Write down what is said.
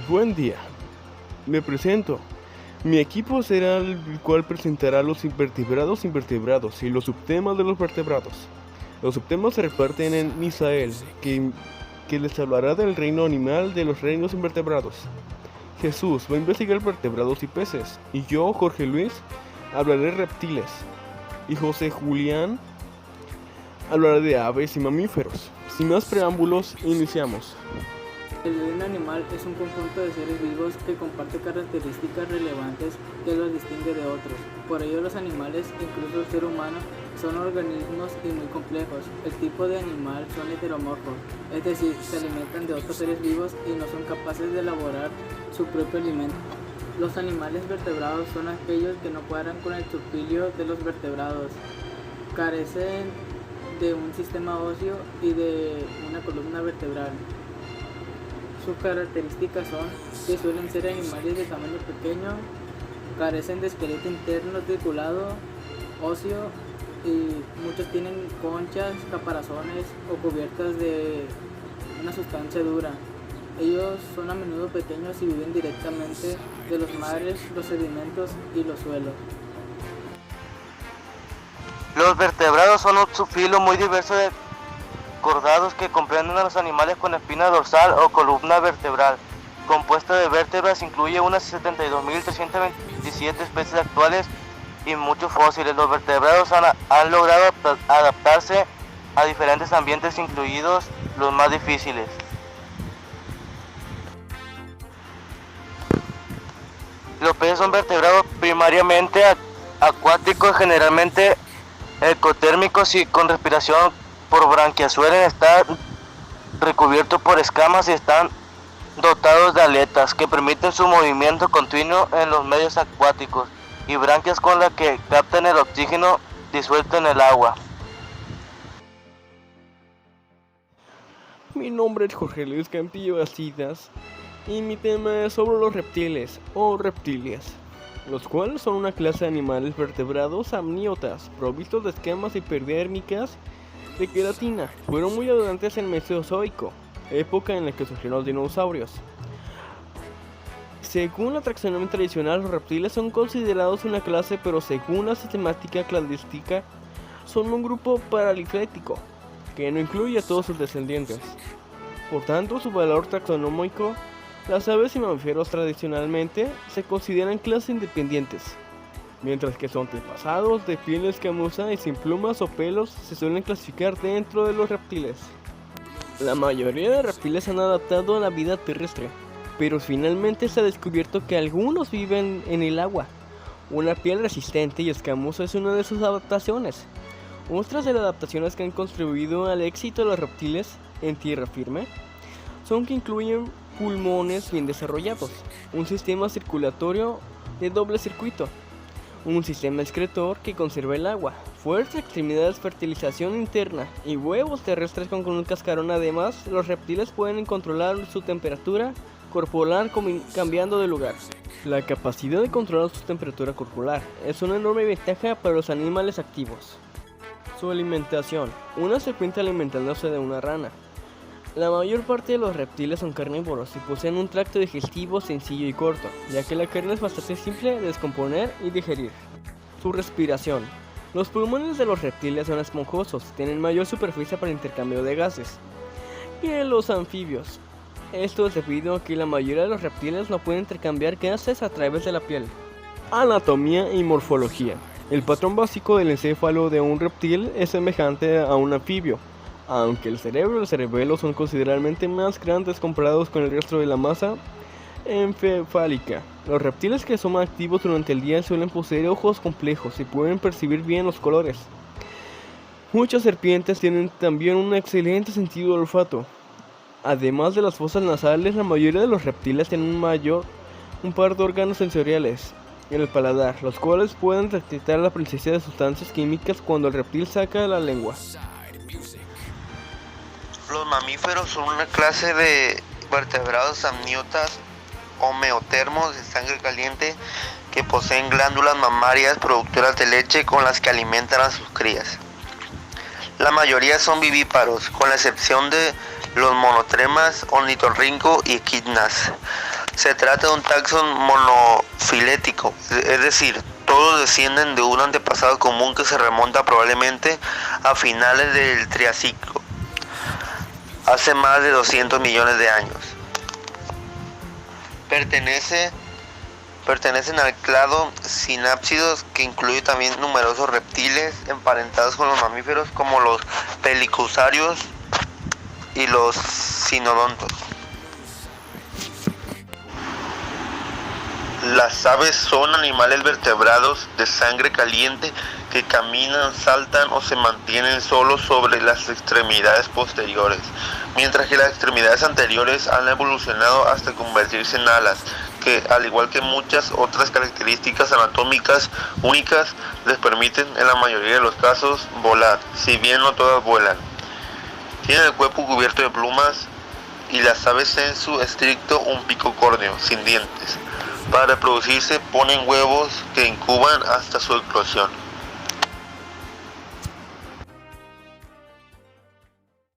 Buen día, me presento. Mi equipo será el cual presentará los invertebrados y los subtemas de los vertebrados. Los subtemas se reparten en Misael, que les hablará del reino animal de los reinos invertebrados. Jesús va a investigar vertebrados y peces, y yo, Jorge Luis, hablaré de reptiles, y José Julián hablará de aves y mamíferos. Sin más preámbulos, iniciamos. El reino animal es un conjunto de seres vivos que comparte características relevantes que los distingue de otros. Por ello los animales, incluso el ser humano, son organismos y muy complejos. El tipo de animal son heteromorfos, es decir, se alimentan de otros seres vivos y no son capaces de elaborar su propio alimento. Los animales vertebrados son aquellos que no cuadran con el subfilio de los vertebrados, carecen de un sistema óseo y de una columna vertebral. Sus características son que suelen ser animales de tamaño pequeño, carecen de esqueleto interno articulado, óseo, y muchos tienen conchas, caparazones o cubiertas de una sustancia dura. Ellos son a menudo pequeños y viven directamente de los mares, los sedimentos y los suelos. Los vertebrados son un subfilo muy diverso de cordados que comprenden a los animales con espina dorsal o columna vertebral. Compuesta de vértebras, incluye unas 72.327 especies actuales y muchos fósiles. Los vertebrados han logrado adaptarse a diferentes ambientes, incluidos los más difíciles. Los peces son vertebrados primariamente acuáticos, generalmente ectotérmicos y con respiración por branquias. Suelen estar recubiertos por escamas y están dotados de aletas que permiten su movimiento continuo en los medios acuáticos y branquias con las que captan el oxígeno disuelto en el agua. Mi nombre es Jorge Luis Campillo Bastidas y mi tema es sobre los reptiles o reptilias, los cuales son una clase de animales vertebrados amniotas, provistos de escamas hiperdérmicas de queratina. Fueron muy abundantes en el Mesozoico, época en la que surgieron los dinosaurios. Según la taxonomía tradicional, los reptiles son considerados una clase, pero según la sistemática cladística, son un grupo paraliflético, que no incluye a todos sus descendientes. Por tanto, su valor taxonómico, las aves y mamíferos tradicionalmente se consideran clases independientes, mientras que sus antepasados de piel escamosa y sin plumas o pelos se suelen clasificar dentro de los reptiles. La mayoría de reptiles han adaptado a la vida terrestre, pero finalmente se ha descubierto que algunos viven en el agua. Una piel resistente y escamosa es una de sus adaptaciones. Otras de las adaptaciones que han contribuido al éxito de los reptiles en tierra firme son que incluyen pulmones bien desarrollados, un sistema circulatorio de doble circuito, un sistema excretor que conserva el agua, fuertes extremidades, fertilización interna y huevos terrestres con un cascarón. Además, los reptiles pueden controlar su temperatura corporal cambiando de lugar. La capacidad de controlar su temperatura corporal es una enorme ventaja para los animales activos. Su alimentación: una serpiente alimentándose de una rana. La mayor parte de los reptiles son carnívoros y poseen un tracto digestivo sencillo y corto, ya que la carne es bastante simple de descomponer y digerir. Su respiración: los pulmones de los reptiles son esponjosos, tienen mayor superficie para intercambio de gases que los anfibios. Esto es debido a que la mayoría de los reptiles no pueden intercambiar gases a través de la piel. Anatomía y morfología: el patrón básico del encéfalo de un reptil es semejante a un anfibio, aunque el cerebro y el cerebelo son considerablemente más grandes comparados con el resto de la masa encefálica. Los reptiles que son activos durante el día suelen poseer ojos complejos y pueden percibir bien los colores. Muchas serpientes tienen también un excelente sentido del olfato. Además de las fosas nasales, la mayoría de los reptiles tienen un par de órganos sensoriales en el paladar, los cuales pueden detectar la presencia de sustancias químicas cuando el reptil saca la lengua. Los mamíferos son una clase de vertebrados amniotas o meotermos de sangre caliente que poseen glándulas mamarias productoras de leche con las que alimentan a sus crías. La mayoría son vivíparos, con la excepción de los monotremas, ornitorrinco y equidnas. Se trata de un taxón monofilético, es decir, todos descienden de un antepasado común que se remonta probablemente a finales del Triásico, hace más de 200 millones de años. Pertenecen al clado Sinápsidos, que incluye también numerosos reptiles emparentados con los mamíferos como los pelicosaurios y los sinodontos. Las aves son animales vertebrados de sangre caliente que caminan, saltan o se mantienen solos sobre las extremidades posteriores, mientras que las extremidades anteriores han evolucionado hasta convertirse en alas, que al igual que muchas otras características anatómicas únicas, les permiten en la mayoría de los casos volar, si bien no todas vuelan. Tienen el cuerpo cubierto de plumas y las aves en su estricto un pico córneo, sin dientes. Para reproducirse ponen huevos que incuban hasta su eclosión.